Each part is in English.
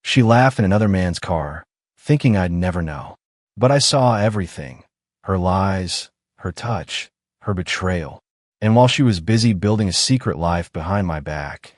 She laughed in another man's car, thinking I'd never know. But I saw everything. Her lies, her touch, her betrayal. And while she was busy building a secret life behind my back,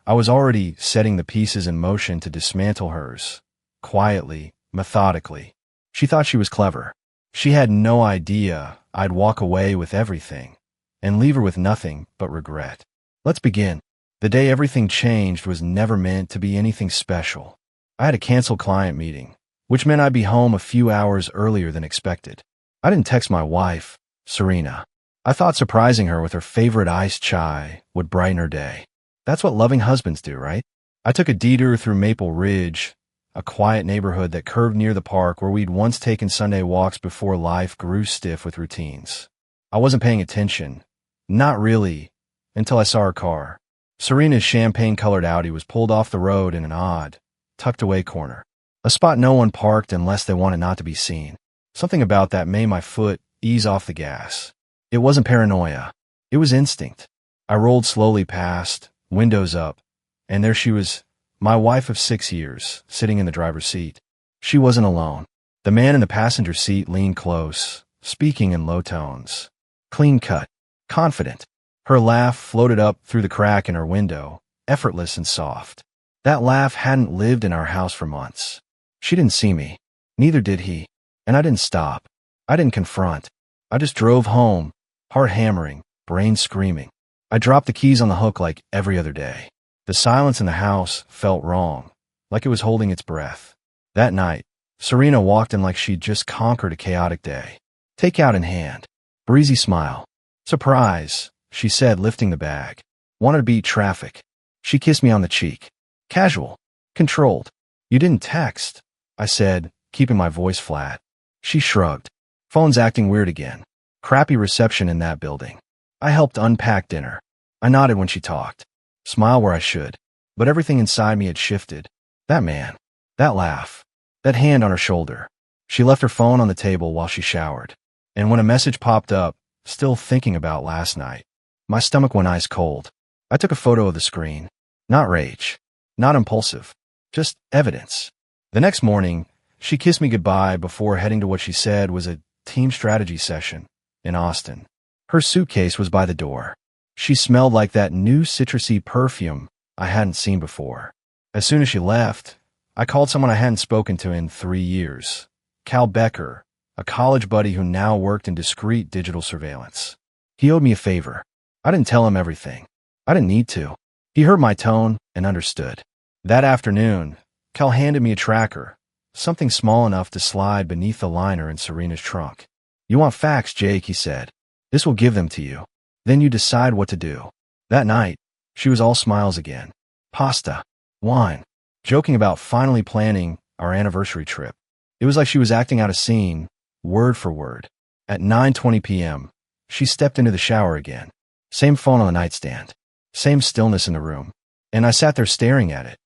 I was already setting the pieces in motion to dismantle hers. Quietly, methodically. She thought she was clever. She had no idea I'd walk away with everything and leave her with nothing but regret. Let's begin. The day everything changed was never meant to be anything special. I had a canceled client meeting, which meant I'd be home a few hours earlier than expected. I didn't text my wife, Serena. I thought surprising her with her favorite iced chai would brighten her day. That's what loving husbands do, right? I took a detour through Maple Ridge, a quiet neighborhood that curved near the park where we'd once taken Sunday walks before life grew stiff with routines. I wasn't paying attention. Not really, until I saw her car. Serena's champagne-colored Audi was pulled off the road in an odd, tucked-away corner. A spot no one parked unless they wanted not to be seen. Something about that made my foot ease off the gas. It wasn't paranoia. It was instinct. I rolled slowly past, windows up, and there she was, my wife of 6 years, sitting in the driver's seat. She wasn't alone. The man in the passenger seat leaned close, speaking in low tones. Clean-cut, confident. Her laugh floated up through the crack in her window, effortless and soft. That laugh hadn't lived in our house for months. She didn't see me. Neither did he. And I didn't stop. I didn't confront. I just drove home, heart hammering, brain screaming. I dropped the keys on the hook like every other day. The silence in the house felt wrong, like it was holding its breath. That night, Serena walked in like she'd just conquered a chaotic day. Takeout in hand. Breezy smile. Surprise, she said, lifting the bag. Wanted to beat traffic. She kissed me on the cheek. Casual. Controlled. You didn't text, I said, keeping my voice flat. She shrugged. Phone's acting weird again. Crappy reception in that building. I helped unpack dinner. I nodded when she talked. Smile where I should. But everything inside me had shifted. That man. That laugh. That hand on her shoulder. She left her phone on the table while she showered. And when a message popped up, still thinking about last night, my stomach went ice cold. I took a photo of the screen. Not rage. Not impulsive. Just evidence. The next morning, she kissed me goodbye before heading to what she said was a team strategy session in Austin. Her suitcase was by the door. She smelled like that new citrusy perfume I hadn't seen before. As soon as she left, I called someone I hadn't spoken to in 3 years. Cal Becker, a college buddy who now worked in discreet digital surveillance. He owed me a favor. I didn't tell him everything. I didn't need to. He heard my tone and understood. That afternoon, Cal handed me a tracker, something small enough to slide beneath the liner in Serena's trunk. You want facts, Jake, he said. This will give them to you. Then you decide what to do. That night, she was all smiles again. Pasta. Wine. Joking about finally planning our anniversary trip. It was like she was acting out a scene, word for word. At 9:20 p.m., she stepped into the shower again. Same phone on the nightstand. Same stillness in the room. And I sat there staring at it,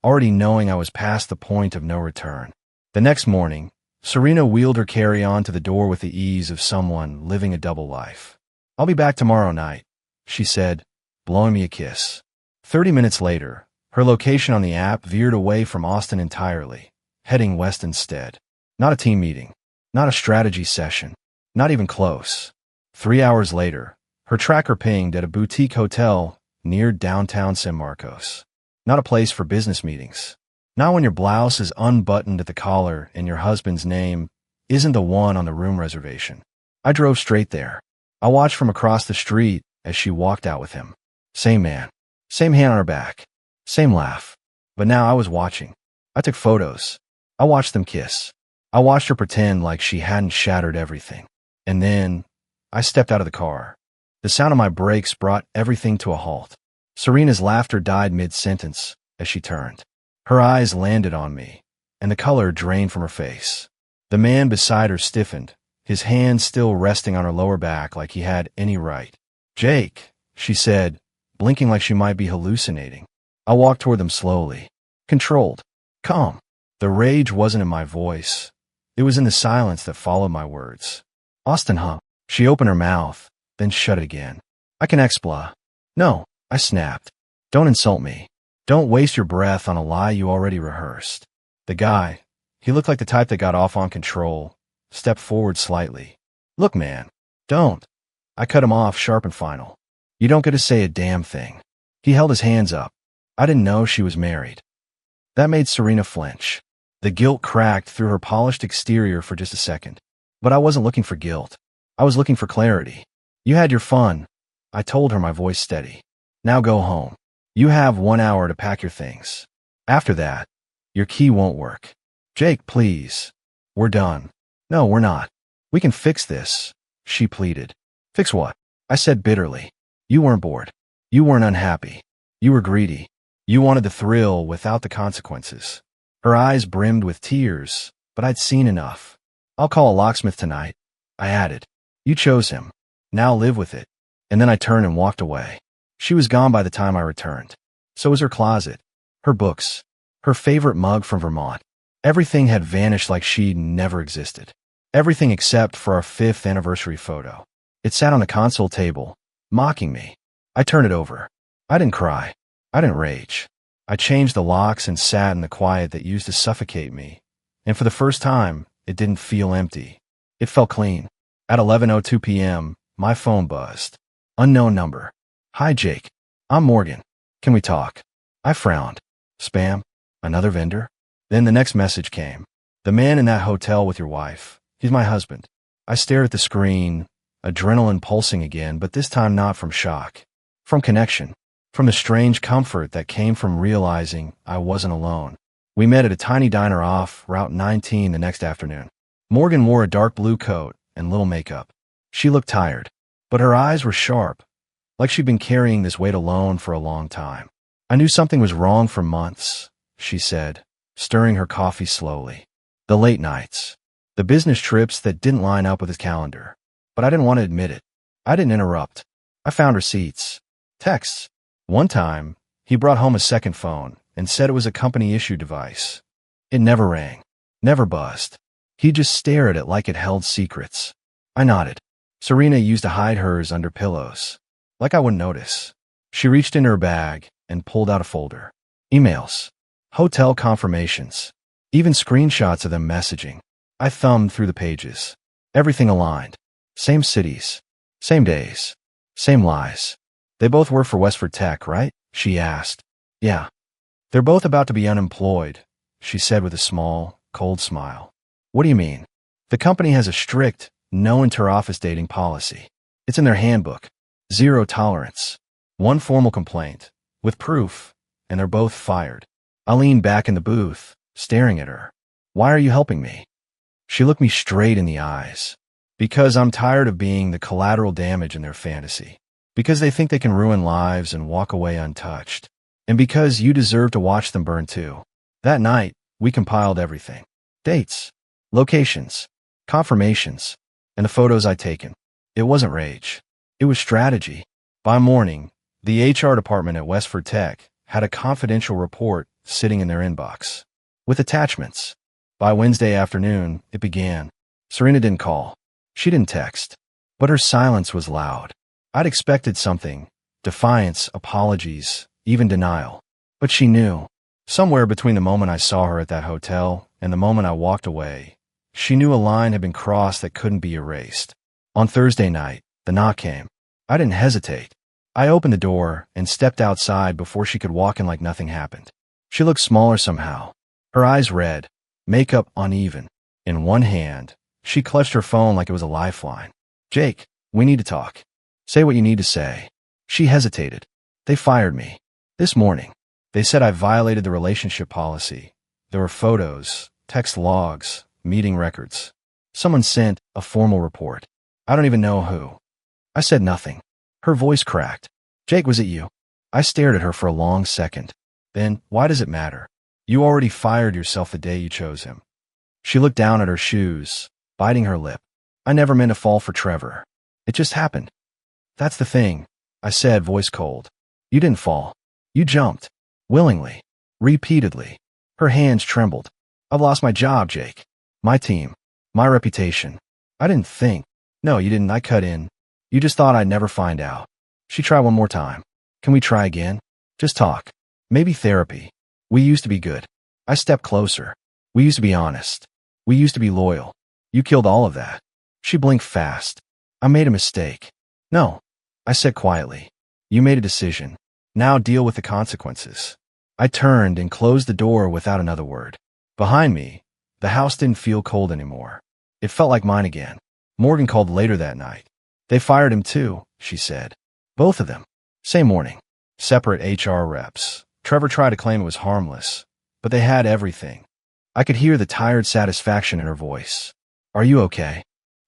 already knowing I was past the point of no return. The next morning, Serena wheeled her carry-on to the door with the ease of someone living a double life. I'll be back tomorrow night, she said, blowing me a kiss. 30 minutes later, her location on the app veered away from Austin entirely, heading west instead. Not a team meeting. Not a strategy session. Not even close. 3 hours later, her tracker pinged at a boutique hotel near downtown San Marcos. Not a place for business meetings. Not when your blouse is unbuttoned at the collar and your husband's name isn't the one on the room reservation. I drove straight there. I watched from across the street as she walked out with him. Same man. Same hand on her back. Same laugh. But now I was watching. I took photos. I watched them kiss. I watched her pretend like she hadn't shattered everything. And then I stepped out of the car. The sound of my brakes brought everything to a halt. Serena's laughter died mid-sentence as she turned. Her eyes landed on me, and the color drained from her face. The man beside her stiffened, his hand still resting on her lower back like he had any right. Jake, she said, blinking like she might be hallucinating. I walked toward them slowly, controlled, calm. The rage wasn't in my voice. It was in the silence that followed my words. Austin, huh? She opened her mouth, then shut it again. I can expla. No, I snapped. Don't insult me. Don't waste your breath on a lie you already rehearsed. The guy, he looked like the type that got off on control, stepped forward slightly. Look, man, don't. I cut him off sharp and final. You don't get to say a damn thing. He held his hands up. I didn't know she was married. That made Serena flinch. The guilt cracked through her polished exterior for just a second. But I wasn't looking for guilt. I was looking for clarity. You had your fun, I told her, my voice steady. Now go home. You have 1 hour to pack your things. After that, your key won't work. Jake, please. We're done. No, we're not. We can fix this, she pleaded. Fix what? I said bitterly. You weren't bored. You weren't unhappy. You were greedy. You wanted the thrill without the consequences. Her eyes brimmed with tears, but I'd seen enough. I'll call a locksmith tonight, I added. You chose him. Now live with it. And then I turned and walked away. She was gone by the time I returned. So was her closet, her books, her favorite mug from Vermont. Everything had vanished like she'd never existed. Everything except for our 5th anniversary photo. It sat on the console table, mocking me. I turned it over. I didn't cry. I didn't rage. I changed the locks and sat in the quiet that used to suffocate me. And for the first time, it didn't feel empty. It felt clean. At 11:02 p.m., my phone buzzed. Unknown number. Hi, Jake. I'm Morgan. Can we talk? I frowned. Spam? Another vendor? Then the next message came. The man in that hotel with your wife. He's my husband. I stared at the screen, adrenaline pulsing again, but this time not from shock. From connection. From the strange comfort that came from realizing I wasn't alone. We met at a tiny diner off Route 19 the next afternoon. Morgan wore a dark blue coat and little makeup. She looked tired, but her eyes were sharp, like she'd been carrying this weight alone for a long time. I knew something was wrong for months, she said, stirring her coffee slowly. The late nights. The business trips that didn't line up with his calendar. But I didn't want to admit it. I didn't interrupt. I found receipts. Texts. One time, he brought home a second phone and said it was a company-issued device. It never rang. Never buzzed. He'd just stare at it like it held secrets. I nodded. Serena used to hide hers under pillows. Like I wouldn't notice. She reached into her bag and pulled out a folder. Emails. Hotel confirmations. Even screenshots of them messaging. I thumbed through the pages. Everything aligned. Same cities. Same days. Same lies. They both work for Westford Tech, right? She asked. Yeah. They're both about to be unemployed, she said with a small, cold smile. What do you mean? The company has a strict, no inter-office dating policy. It's in their handbook. 0 tolerance. One formal complaint, with proof, and they're both fired. I leaned back in the booth, staring at her. Why are you helping me? She looked me straight in the eyes. Because I'm tired of being the collateral damage in their fantasy. Because they think they can ruin lives and walk away untouched. And because you deserve to watch them burn too. That night, we compiled everything. Dates, locations, confirmations, and the photos I'd taken. It wasn't rage. It was strategy. By morning, the HR department at Westford Tech had a confidential report sitting in their inbox. With attachments. By Wednesday afternoon, it began. Serena didn't call. She didn't text. But her silence was loud. I'd expected something. Defiance, apologies, even denial. But she knew. Somewhere between the moment I saw her at that hotel and the moment I walked away, she knew a line had been crossed that couldn't be erased. On Thursday night, the knock came. I didn't hesitate. I opened the door and stepped outside before she could walk in like nothing happened. She looked smaller somehow. Her eyes red, makeup uneven. In one hand, she clutched her phone like it was a lifeline. Jake, we need to talk. Say what you need to say. She hesitated. They fired me. This morning. They said I violated the relationship policy. There were photos, text logs, meeting records. Someone sent a formal report. I don't even know who. I said nothing. Her voice cracked. Jake, was it you? I stared at her for a long second. Then, why does it matter? You already fired yourself the day you chose him. She looked down at her shoes, biting her lip. I never meant to fall for Trevor. It just happened. That's the thing, I said, voice cold. You didn't fall. You jumped. Willingly. Repeatedly. Her hands trembled. I've lost my job, Jake. My team. My reputation. I didn't think. No, you didn't. I cut in. You just thought I'd never find out. She tried one more time. Can we try again? Just talk. Maybe therapy. We used to be good. I stepped closer. We used to be honest. We used to be loyal. You killed all of that. She blinked fast. I made a mistake. No, I said quietly. You made a decision. Now deal with the consequences. I turned and closed the door without another word. Behind me, the house didn't feel cold anymore. It felt like mine again. Morgan called later that night. They fired him too, she said. Both of them. Same morning. Separate HR reps. Trevor tried to claim it was harmless, but they had everything. I could hear the tired satisfaction in her voice. Are you okay?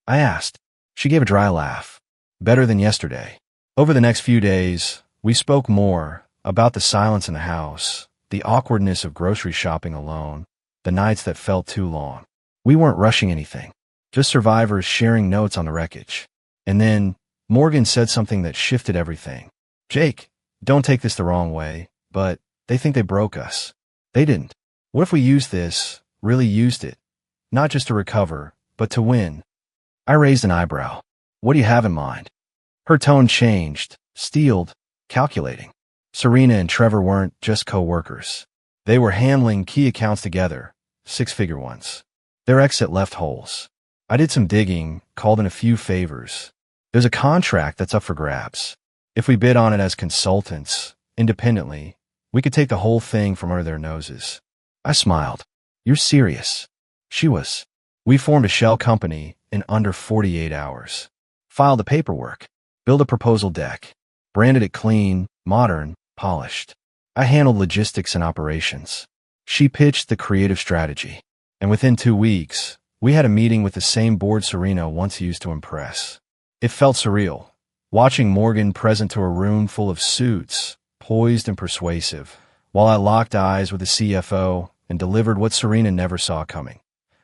I asked. She gave a dry laugh. Better than yesterday. Over the next few days, we spoke more about the silence in the house, the awkwardness of grocery shopping alone, the nights that felt too long. We weren't rushing anything, just survivors sharing notes on the wreckage. And then, Morgan said something that shifted everything. Jake, don't take this the wrong way, but they think they broke us. They didn't. What if we used this, really used it, not just to recover, but to win? I raised an eyebrow. What do you have in mind? Her tone changed, steeled, calculating. Serena and Trevor weren't just co-workers. They were handling key accounts together, six-figure ones. Their exit left holes. I did some digging, called in a few favors. There's a contract that's up for grabs. If we bid on it as consultants, independently, we could take the whole thing from under their noses. I smiled. You're serious. She was. We formed a shell company in under 48 hours. Filed the paperwork. Built a proposal deck. Branded it clean, modern, polished. I handled logistics and operations. She pitched the creative strategy. And within 2 weeks, we had a meeting with the same board Serena once used to impress. It felt surreal, watching Morgan present to a room full of suits, poised and persuasive, while I locked eyes with the CFO and delivered what Serena never saw coming.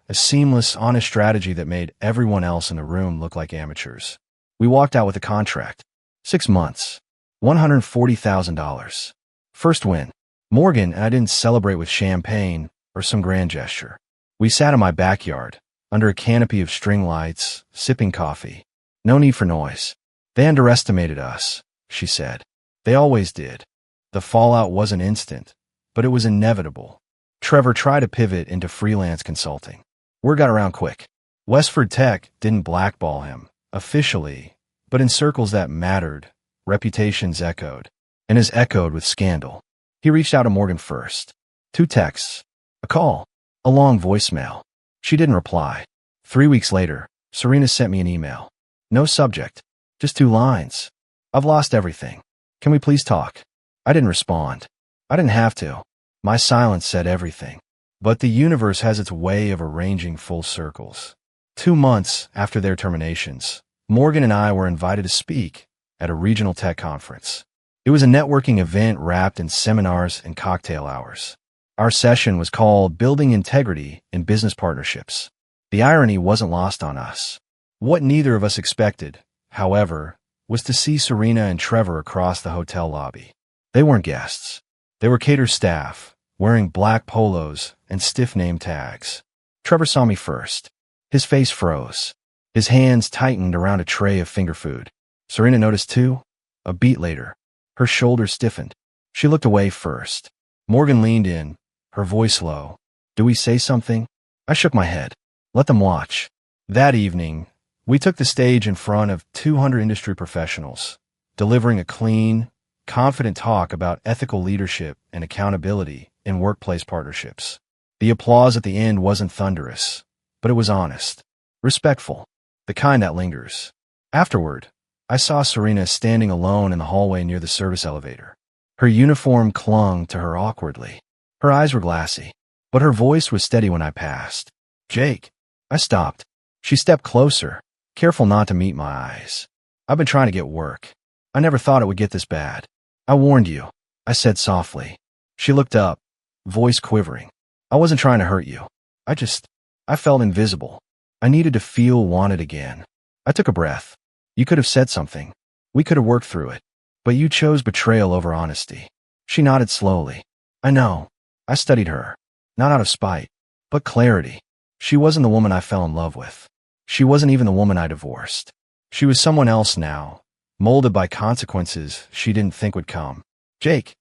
A seamless, honest strategy that made everyone else in the room look like amateurs. We walked out with a contract. 6 months. $140,000. First win. Morgan and I didn't celebrate with champagne or some grand gesture. We sat in my backyard, under a canopy of string lights, sipping coffee. No need for noise. They underestimated us, she said. They always did. The fallout wasn't instant, but it was inevitable. Trevor tried to pivot into freelance consulting. Word got around quick. Westford Tech didn't blackball him, officially, but in circles that mattered, reputations echoed, and as echoed with scandal. He reached out to Morgan first. 2 texts, a call, a long voicemail. She didn't reply. 3 weeks later, Serena sent me an email. No subject, just 2 lines. I've lost everything. Can we please talk? I didn't respond. I didn't have to. My silence said everything. But the universe has its way of arranging full circles. 2 months after their terminations, Morgan and I were invited to speak at a regional tech conference. It was a networking event wrapped in seminars and cocktail hours. Our session was called Building Integrity in Business Partnerships. The irony wasn't lost on us. What neither of us expected, however, was to see Serena and Trevor across the hotel lobby. They weren't guests. They were cater staff, wearing black polos and stiff name tags. Trevor saw me first. His face froze. His hands tightened around a tray of finger food. Serena noticed too. A beat later, her shoulders stiffened. She looked away first. Morgan leaned in, her voice low. Do we say something? I shook my head. Let them watch. That evening, we took the stage in front of 200 industry professionals, delivering a clean, confident talk about ethical leadership and accountability in workplace partnerships. The applause at the end wasn't thunderous, but it was honest, respectful, the kind that lingers. Afterward, I saw Serena standing alone in the hallway near the service elevator. Her uniform clung to her awkwardly. Her eyes were glassy, but her voice was steady when I passed. Jake. I stopped. She stepped closer, careful not to meet my eyes. I've been trying to get work. I never thought it would get this bad. I warned you, I said softly. She looked up, voice quivering. I wasn't trying to hurt you. I felt invisible. I needed to feel wanted again. I took a breath. You could have said something. We could have worked through it. But you chose betrayal over honesty. She nodded slowly. I know. I studied her. Not out of spite, but clarity. She wasn't the woman I fell in love with. She wasn't even the woman I divorced. She was someone else now, molded by consequences she didn't think would come. Jake,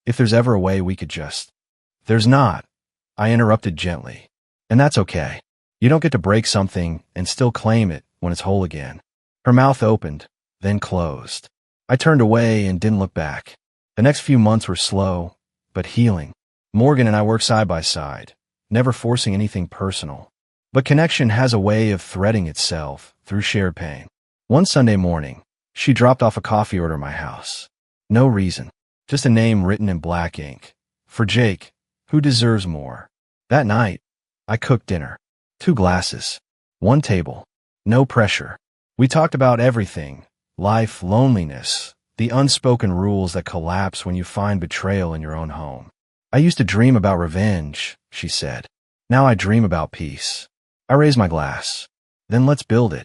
If there's ever a way we could just... There's not, I interrupted gently. And that's okay. You don't get to break something and still claim it when it's whole again. Her mouth opened, then closed. I turned away and didn't look back. The next few months were slow, but healing. Morgan and I worked side by side, never forcing anything personal. But connection has a way of threading itself through shared pain. One Sunday morning, she dropped off a coffee order at my house. No reason, just a name written in black ink. For Jake, who deserves more. That night, I cooked dinner. 2 glasses. 1 table. No pressure. We talked about everything. Life, loneliness, the unspoken rules that collapse when you find betrayal in your own home. I used to dream about revenge, she said. Now I dream about peace. I raised my glass. Then let's build it.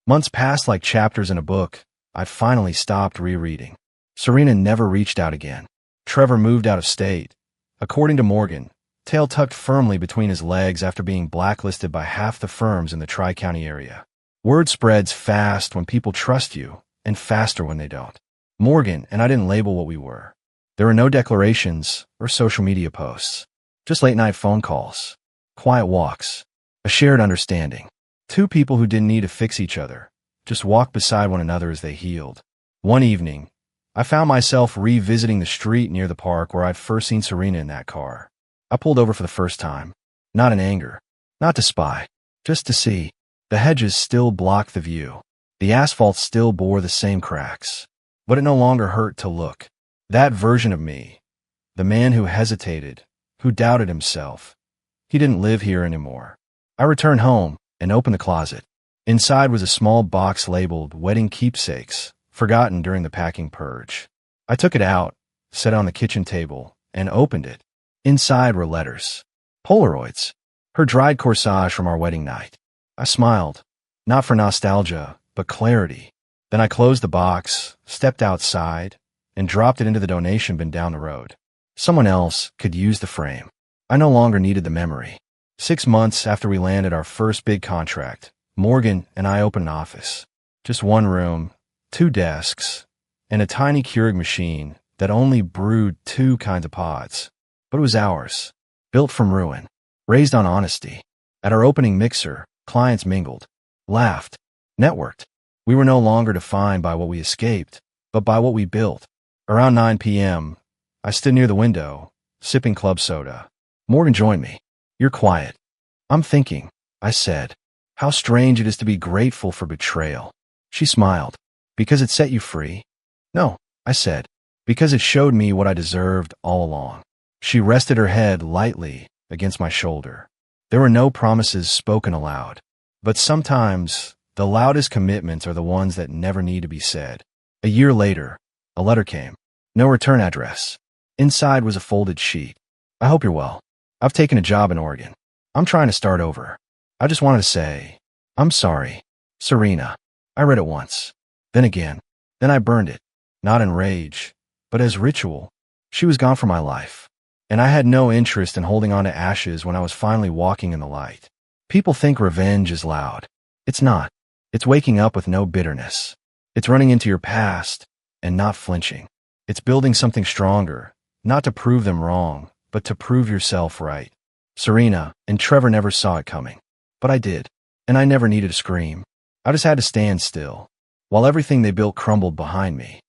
Months passed like chapters in a book. I finally stopped rereading. Serena never reached out again. Trevor moved out of state. According to Morgan, tail tucked firmly between his legs after being blacklisted by half the firms in the Tri-County area. Word spreads fast when people trust you, and faster when they don't. Morgan and I didn't label what we were. There were no declarations or social media posts. Just late-night phone calls, quiet walks, a shared understanding. 2 people who didn't need to fix each other, just walked beside one another as they healed. One evening, I found myself revisiting the street near the park where I'd first seen Serena in that car. I pulled over for the first time, not in anger, not to spy, just to see. The hedges still blocked the view. The asphalt still bore the same cracks. But it no longer hurt to look. That version of me, the man who hesitated, who doubted himself, he didn't live here anymore. I returned home and opened the closet. Inside was a small box labeled Wedding Keepsakes, forgotten during the packing purge. I took it out, set it on the kitchen table, and opened it. Inside were letters. Polaroids. Her dried corsage from our wedding night. I smiled, not for nostalgia, but clarity. Then I closed the box, stepped outside, and dropped it into the donation bin down the road. Someone else could use the frame. I no longer needed the memory. 6 months after we landed our first big contract, Morgan and I opened an office. Just 1 room, 2 desks, and a tiny Keurig machine that only brewed 2 kinds of pods. But it was ours, built from ruin, raised on honesty. At our opening mixer, clients mingled, laughed, networked. We were no longer defined by what we escaped, but by what we built. Around 9 p.m., I stood near the window, sipping club soda. Morgan joined me. You're quiet. I'm thinking, I said, how strange it is to be grateful for betrayal. She smiled. Because it set you free? No, I said, because it showed me what I deserved all along. She rested her head lightly against my shoulder. There were no promises spoken aloud, but sometimes the loudest commitments are the ones that never need to be said. A year later, a letter came. No return address. Inside was a folded sheet. I hope you're well. I've taken a job in Oregon. I'm trying to start over. I just wanted to say, I'm sorry. Serena. I read it once. Then again. Then I burned it. Not in rage, but as ritual. She was gone from my life. And I had no interest in holding on to ashes when I was finally walking in the light. People think revenge is loud. It's not. It's waking up with no bitterness. It's running into your past and not flinching. It's building something stronger, not to prove them wrong, but to prove yourself right. Serena and Trevor never saw it coming. But I did. And I never needed to scream. I just had to stand still, while everything they built crumbled behind me.